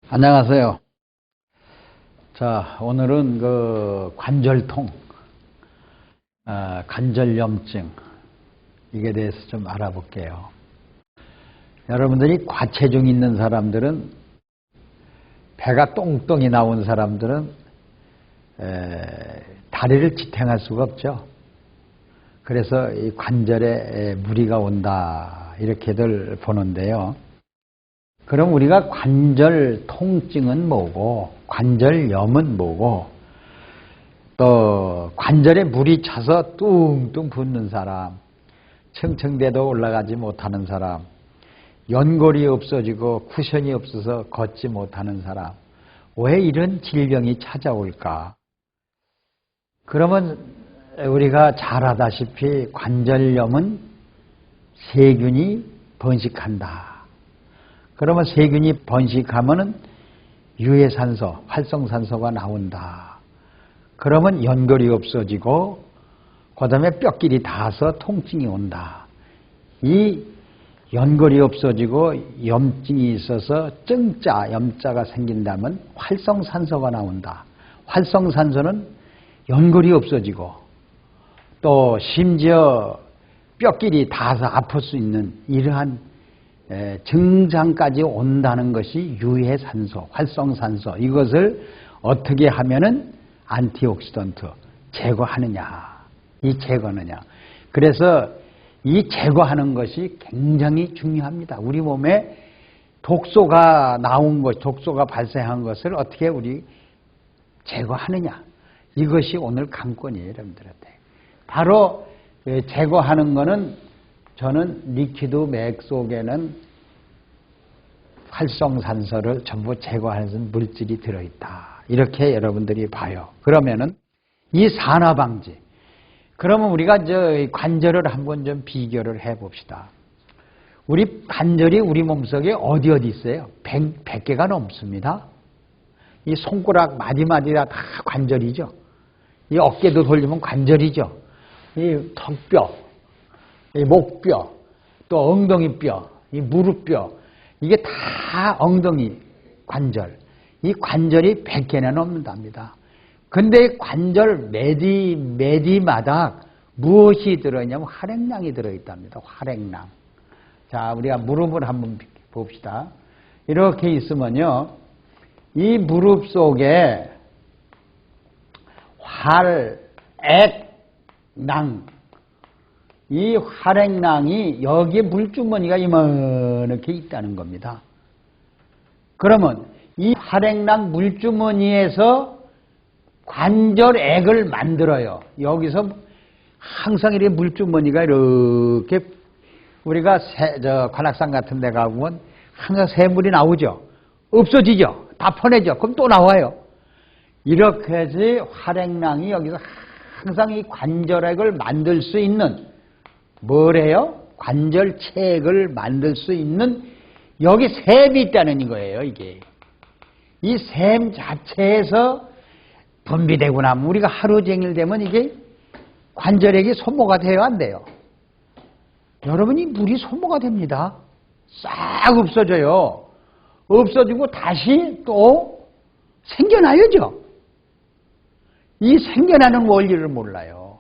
안녕하세요. 자, 오늘은 관절통, 관절염증, 이게 대해서 좀 알아볼게요. 여러분들이 과체중 있는 사람들은, 배가 똥똥이 나온 사람들은 다리를 지탱할 수가 없죠. 그래서 이 관절에 무리가 온다, 이렇게들 보는데요. 그럼 우리가 관절 통증은 뭐고, 관절염은 뭐고, 또 관절에 물이 차서 뚱뚱 붓는 사람, 층층대도 올라가지 못하는 사람, 연골이 없어지고 쿠션이 없어서 걷지 못하는 사람, 왜 이런 질병이 찾아올까? 그러면 우리가 잘 알다시피 관절염은 세균이 번식한다. 그러면 세균이 번식하면은 유해산소, 활성산소가 나온다. 그러면 연골이 없어지고 그 다음에 뼈끼리 닿아서 통증이 온다. 이 연골이 없어지고 염증이 있어서 증자, 염자가 생긴다면 활성산소가 나온다. 활성산소는 연골이 없어지고 또 심지어 뼈끼리 닿아서 아플 수 있는 이러한 증상까지 온다는 것이 유해산소, 활성산소. 이것을 어떻게 하면은 안티옥시던트 제거하느냐, 이 제거느냐. 그래서 이 제거하는 것이 굉장히 중요합니다. 우리 몸에 독소가 나온 것, 독소가 발생한 것을 어떻게 우리 제거하느냐. 이것이 오늘 관건이에요, 여러분들한테. 바로 제거하는 거는 저는 리퀴드 맥 속에는 활성산소를 전부 제거하는 물질이 들어있다. 이렇게 여러분들이 봐요. 그러면은 이 산화방지. 그러면 우리가 관절을 한번 좀 비교를 해 봅시다. 우리 관절이 우리 몸속에 어디 있어요? 100개가 넘습니다. 이 손가락 마디마디가 다 관절이죠. 이 어깨도 돌리면 관절이죠. 이 턱뼈, 이 목뼈, 또 엉덩이뼈, 이 무릎뼈, 이게 다 엉덩이 관절. 이 관절이 100개나 넘는답니다. 근데 관절 매디마다 무엇이 들어있냐면 활액량이 들어있답니다. 활액량. 자, 우리가 무릎을 한번 봅시다. 이렇게 있으면요, 이 무릎 속에 활액량, 이 활액량이 여기에 물주머니가 이만하게 있다는 겁니다. 그러면 이 활액량 물주머니에서 관절액을 만들어요. 여기서 항상 이렇게 물주머니가 이렇게 우리가 관악산 같은 데 가보면 항상 새물이 나오죠. 없어지죠. 다 퍼내죠. 그럼 또 나와요. 이렇게 해서 활액량이 여기서 항상 이 관절액을 만들 수 있는 뭐래요? 관절체액을 만들 수 있는 여기 샘이 있다는 거예요, 이게. 이 샘 자체에서 분비되고 나면 우리가 하루 종일 되면 이게 관절액이 소모가 돼요, 안 돼요? 여러분이 물이 소모가 됩니다. 싹 없어져요. 없어지고 다시 또 생겨나야죠. 이 생겨나는 원리를 몰라요.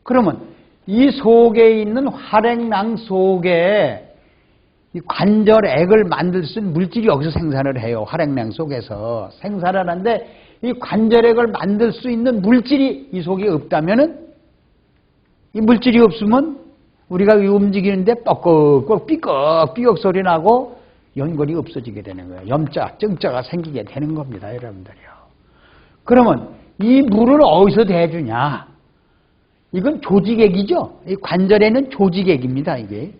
그러면 이 속에 있는 활액량 속에 이 관절액을 만들 수 있는 물질이 여기서 생산을 해요. 활액량 속에서 생산을 하는데 이 관절액을 만들 수 있는 물질이 이 속에 없다면은 이 물질이 없으면 우리가 움직이는데 뻐꺽 삐걱 소리 나고 연골이 없어지게 되는 거예요. 염자, 증자가 생기게 되는 겁니다, 여러분들이요. 그러면 이 물을 어디서 대주냐? 이건 조직액이죠. 이 관절에는 조직액입니다, 이게.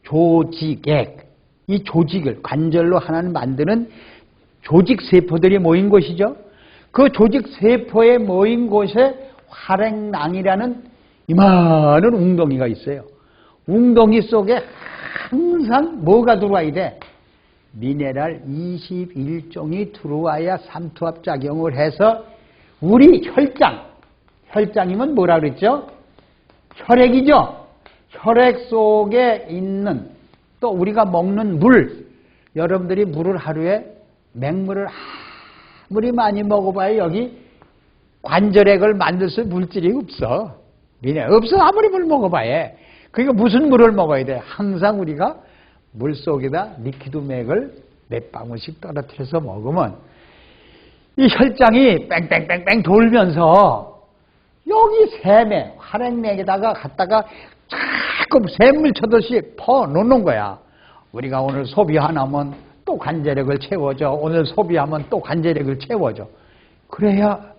조직액. 이 조직을 관절로 하나는 만드는 조직세포들이 모인 곳이죠. 그 조직세포에 모인 곳에 활액량이라는 이만한 웅덩이가 있어요. 웅덩이 속에 항상 뭐가 들어와야 돼? 미네랄 21종이 들어와야 삼투압작용을 해서 우리 혈장이면 뭐라 그랬죠? 혈액이죠. 혈액 속에 있는 또 우리가 먹는 물, 여러분들이 물을 하루에 맹물을 아무리 많이 먹어봐야 여기 관절액을 만들 수 있는 물질이 없어. 없어. 아무리 물 먹어봐야. 그러니까 무슨 물을 먹어야 돼? 항상 우리가 물 속에다 리퀴드맥을 몇 방울씩 떨어뜨려서 먹으면 이 혈장이 뺑뺑뺑뺑 돌면서 여기 샘에 활액맥에다가 갖다가 자꾸 샘물 쳐듯이 퍼놓는 거야. 우리가 오늘 소비하면 또 관절액을 채워줘. 오늘 소비하면 또 관절액을 채워줘. 그래야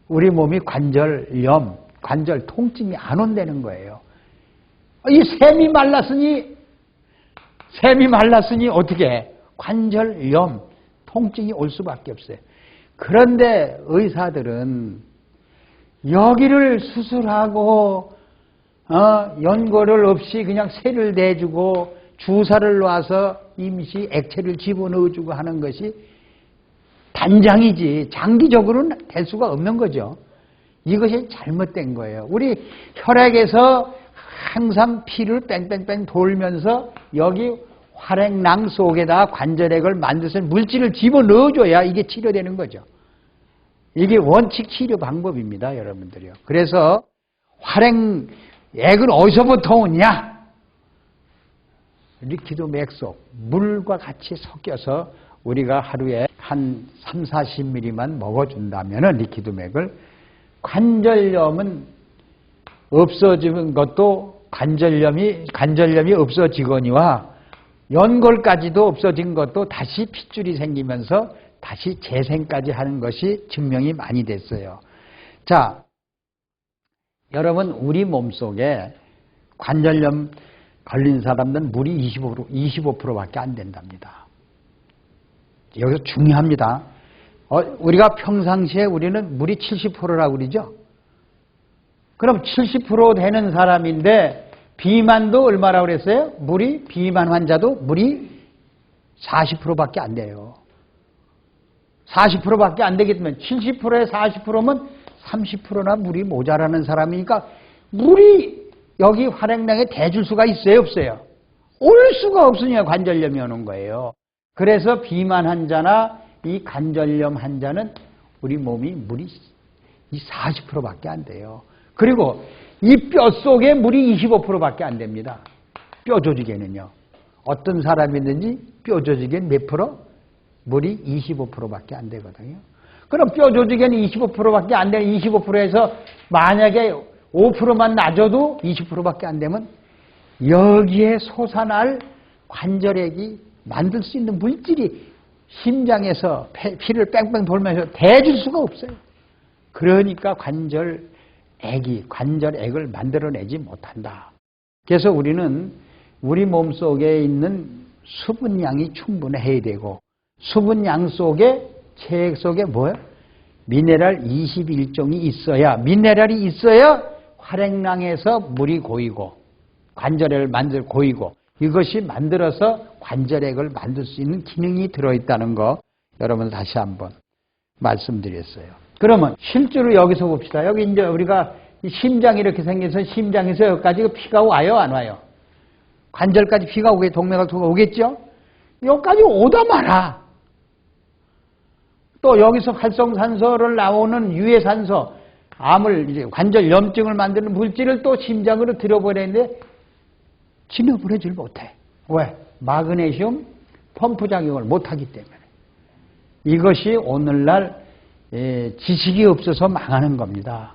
우리 몸이 관절염, 관절 통증이 안 온다는 거예요. 이 샘이 말랐으니 어떻게 해? 관절염, 통증이 올 수밖에 없어요. 그런데 의사들은 여기를 수술하고 연고를 없이 그냥 세를 대주고 주사를 놔서 임시 액체를 집어넣어주고 하는 것이 단장이지 장기적으로는 될 수가 없는 거죠. 이것이 잘못된 거예요. 우리 혈액에서 항상 피를 뺑뺑뺑 돌면서 여기 활액낭 속에다 관절액을 만들어서 물질을 집어넣어줘야 이게 치료되는 거죠. 이게 원칙 치료 방법입니다, 여러분들이요. 그래서 활액액은 어디서부터 오냐? 리퀴드 맥 속 물과 같이 섞여서 우리가 하루에 한 3, 40ml만 먹어준다면 리퀴드 맥을 관절염은 없어지는 것도 관절염이 없어지거니와 연골까지도 없어진 것도 다시 핏줄이 생기면서 다시 재생까지 하는 것이 증명이 많이 됐어요. 자, 여러분 우리 몸속에 관절염 걸린 사람들은 물이 25%밖에 안 된답니다. 여기서 중요합니다. 우리가 평상시에 우리는 물이 70%라고 그러죠? 그럼 70% 되는 사람인데 비만도 얼마라고 그랬어요? 비만 환자도 물이 40%밖에 안 돼요. 40%밖에 안 되기 때문에 70%에 40%면 30%나 물이 모자라는 사람이니까 물이 여기 활액량에 대줄 수가 있어요, 없어요? 올 수가 없으니까 관절염이 오는 거예요. 그래서 비만 환자나 이 관절염 환자는 우리 몸이 물이 40%밖에 안 돼요. 그리고 이 뼈 속에 물이 25%밖에 안 됩니다. 뼈 조직에는요. 어떤 사람이든지 뼈 조직엔 몇 프로? 물이 25%밖에 안 되거든요. 그럼 뼈 조직에는 25%밖에 안 되는 25%에서 만약에 5%만 낮아도 20%밖에 안 되면 여기에 솟아날 관절액이 만들 수 있는 물질이 심장에서 피를 뺑뺑 돌면서 대줄 수가 없어요. 그러니까 관절액을 만들어내지 못한다. 그래서 우리는 우리 몸속에 있는 수분량이 충분해야 되고 수분량 속에 체액 속에 뭐예요? 미네랄 21종이 있어야 미네랄이 있어야 활액량에서 물이 고이고 관절액을 만들 고이고 이것이 만들어서 관절액을 만들 수 있는 기능이 들어있다는 거 여러분 다시 한번 말씀드렸어요. 그러면 실제로 여기서 봅시다. 여기 이제 우리가 심장이 이렇게 생겨서 심장에서 여기까지 피가 와요, 안 와요? 관절까지 피가 동맥을 오겠죠? 여기까지 오다 말아. 또 여기서 활성산소를 나오는 유해산소, 이제 관절염증을 만드는 물질을 또 심장으로 들여보내는데 진압을 못해. 왜? 마그네슘 펌프 작용을 못하기 때문에. 이것이 오늘날 지식이 없어서 망하는 겁니다.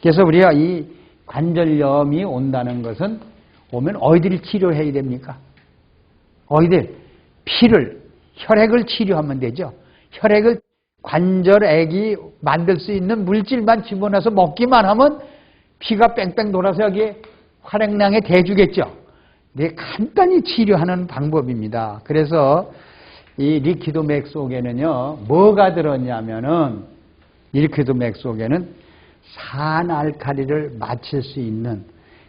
그래서 우리가 이 관절염이 온다는 것은 오면 어디를 치료해야 됩니까? 혈액을 치료하면 되죠. 관절액이 만들 수 있는 물질만 집어넣어서 먹기만 하면 피가 뺑뺑 돌아서 여기에 활액량에 대주겠죠. 네, 간단히 치료하는 방법입니다. 그래서 이 리퀴드 맥 속에는요, 뭐가 들었냐면은, 이 리퀴드 맥 속에는 산알칼리를 맞출 수 있는,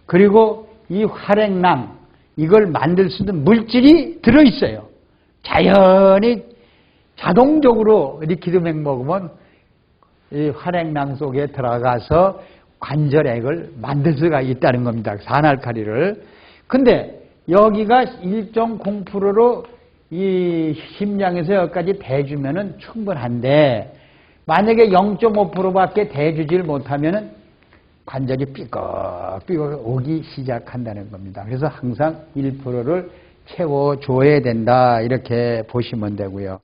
그리고 이 활액량, 이걸 만들 수 있는 물질이 들어있어요. 자동적으로 리퀴드 맥 먹으면 이 활액량 속에 들어가서 관절액을 만들 수가 있다는 겁니다. 산알칼리를. 근데 여기가 1.0%로 이 심장에서 여기까지 대주면은 충분한데 만약에 0.5%밖에 대주질 못하면은 관절이 삐걱삐걱 오기 시작한다는 겁니다. 그래서 항상 1%를 채워줘야 된다 이렇게 보시면 되고요.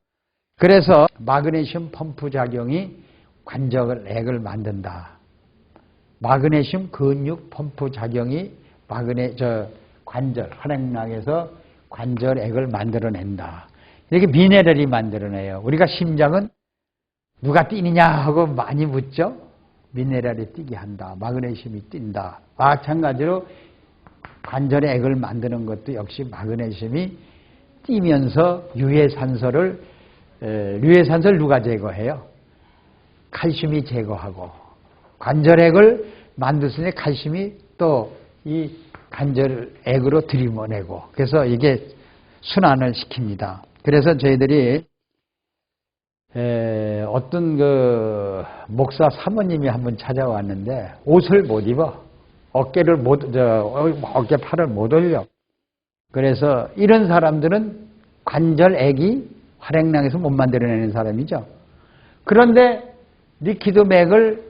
그래서 마그네슘 펌프 작용이 관절액을 만든다. 마그네슘 근육 펌프 작용이 관절 활액량에서 관절액을 만들어낸다. 이렇게 미네랄이 만들어내요. 우리가 심장은 누가 뛰느냐 하고 많이 묻죠. 미네랄이 뛰게 한다. 마그네슘이 뛴다. 마찬가지로 관절의 액을 만드는 것도 역시 마그네슘이 뛰면서 유해산소를 누가 제거해요? 칼슘이 제거하고 관절액을 만들 수 있는 칼슘이 또 이 관절액으로 들이워내고 그래서 이게 순환을 시킵니다. 그래서 저희들이 어떤 그 목사 사모님이 한번 찾아왔는데 옷을 못 입어. 어깨 팔을 못 올려. 그래서 이런 사람들은 관절액이 활액량에서 못 만들어내는 사람이죠. 그런데 리퀴드 맥을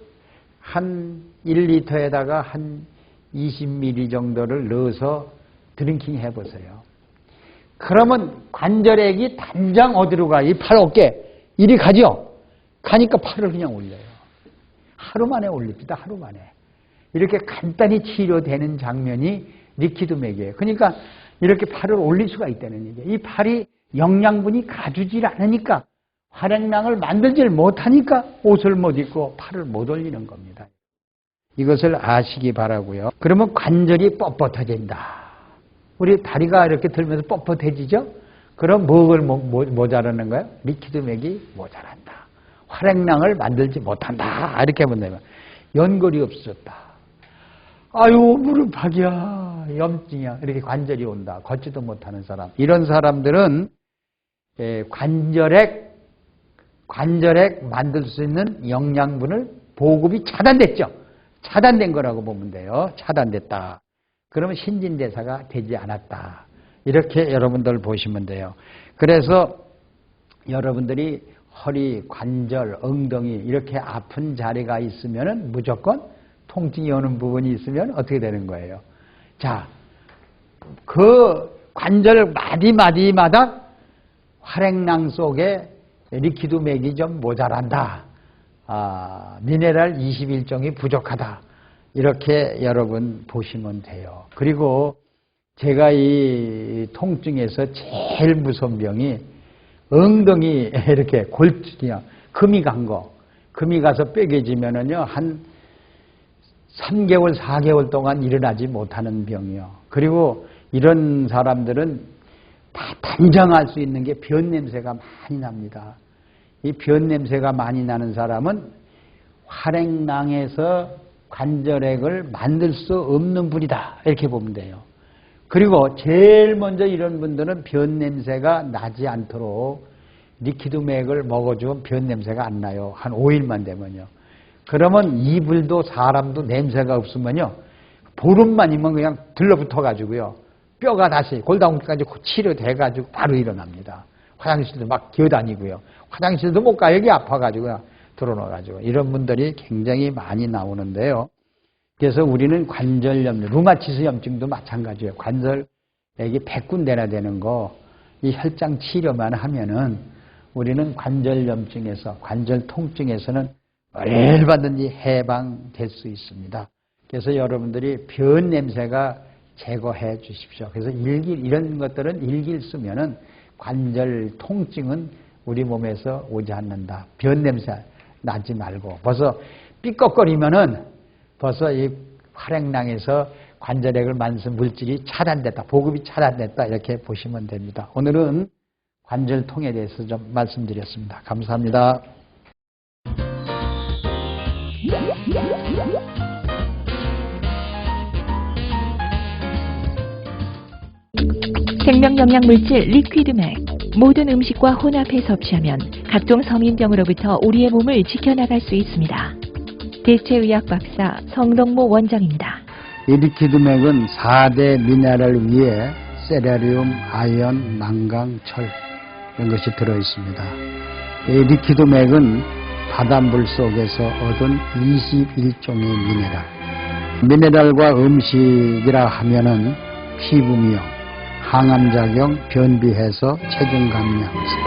한 1리터에다가 한 20ml 정도를 넣어서 드링킹 해보세요. 그러면 관절액이 당장 어디로 가? 이 팔 어깨 이리 가죠? 가니까 팔을 그냥 올려요. 하루 만에 올립니다. 하루 만에. 이렇게 간단히 치료되는 장면이 리퀴드 맥이에요. 그러니까 이렇게 팔을 올릴 수가 있다는 얘기예요. 이 팔이 영양분이 가주질 않으니까 활액량을 만들질 못하니까 옷을 못 입고 팔을 못 올리는 겁니다. 이것을 아시기 바라고요. 그러면 관절이 뻣뻣해진다. 우리 다리가 이렇게 들면서 뻣뻣해지죠? 그럼 뭘 모자라는 거예요? 리퀴드 맥이 모자란다. 활액량을 만들지 못한다. 이렇게 하면 돼요. 연골이 없어졌다. 아유 무릎팍이야. 염증이야. 이렇게 관절이 온다. 걷지도 못하는 사람. 이런 사람들은 관절액 만들 수 있는 영양분을 보급이 차단됐죠. 차단된 거라고 보면 돼요. 차단됐다. 그러면 신진대사가 되지 않았다. 이렇게 여러분들 보시면 돼요. 그래서 여러분들이 허리, 관절, 엉덩이 이렇게 아픈 자리가 있으면 무조건 통증이 오는 부분이 있으면 어떻게 되는 거예요? 자, 그 관절 마디마디마다 활액량 속에 리퀴드 맥이 좀 모자란다. 미네랄 21종이 부족하다. 이렇게 여러분 보시면 돼요. 그리고 제가 이 통증에서 제일 무서운 병이 엉덩이 이렇게 골투냐 금이 간 거. 금이 가서 뼈개지면은요 한 3개월, 4개월 동안 일어나지 못하는 병이요. 그리고 이런 사람들은 다 단정할 수 있는 게 변 냄새가 많이 납니다. 이 변 냄새가 많이 나는 사람은 활액량에서 관절액을 만들 수 없는 분이다. 이렇게 보면 돼요. 그리고 제일 먼저 이런 분들은 변 냄새가 나지 않도록 리퀴드 맥을 먹어주면 변 냄새가 안 나요. 한 5일만 되면요. 그러면 이불도 사람도 냄새가 없으면요. 보름만이면 그냥 들러붙어가지고요. 뼈가 다시 골다공증까지 치료돼가지고 바로 일어납니다. 화장실도 막 기어다니고요. 화장실도 못 가. 여기 아파가지고 들어놓아가지고. 이런 분들이 굉장히 많이 나오는데요. 그래서 우리는 관절염, 루마티스 염증도 마찬가지예요. 관절액이 100군데나 되는 거, 이 혈장 치료만 하면은 우리는 관절염증에서, 관절 통증에서는 얼마든지 해방될 수 있습니다. 그래서 여러분들이 변 냄새가 제거해 주십시오. 그래서 이런 것들은 일기를 쓰면은 관절 통증은 우리 몸에서 오지 않는다. 변 냄새 나지 말고. 벌써 삐걱거리면은 벌써 이 활액량에서 관절액을 만드는 물질이 차단됐다. 보급이 차단됐다. 이렇게 보시면 됩니다. 오늘은 관절통에 대해서 좀 말씀드렸습니다. 감사합니다. 생명영양물질 리퀴드맥. 모든 음식과 혼합해 섭취하면 각종 성인병으로부터 우리의 몸을 지켜나갈 수 있습니다. 대체의학 박사 성동모 원장입니다. 이 리퀴드맥은 4대 미네랄 위에 세라리움, 아연, 망강, 철 이런 것이 들어있습니다. 이 리퀴드맥은 바닷물 속에서 얻은 21종의 미네랄. 미네랄과 음식이라 하면은 피부미용, 항암작용, 변비해소, 체중 감량,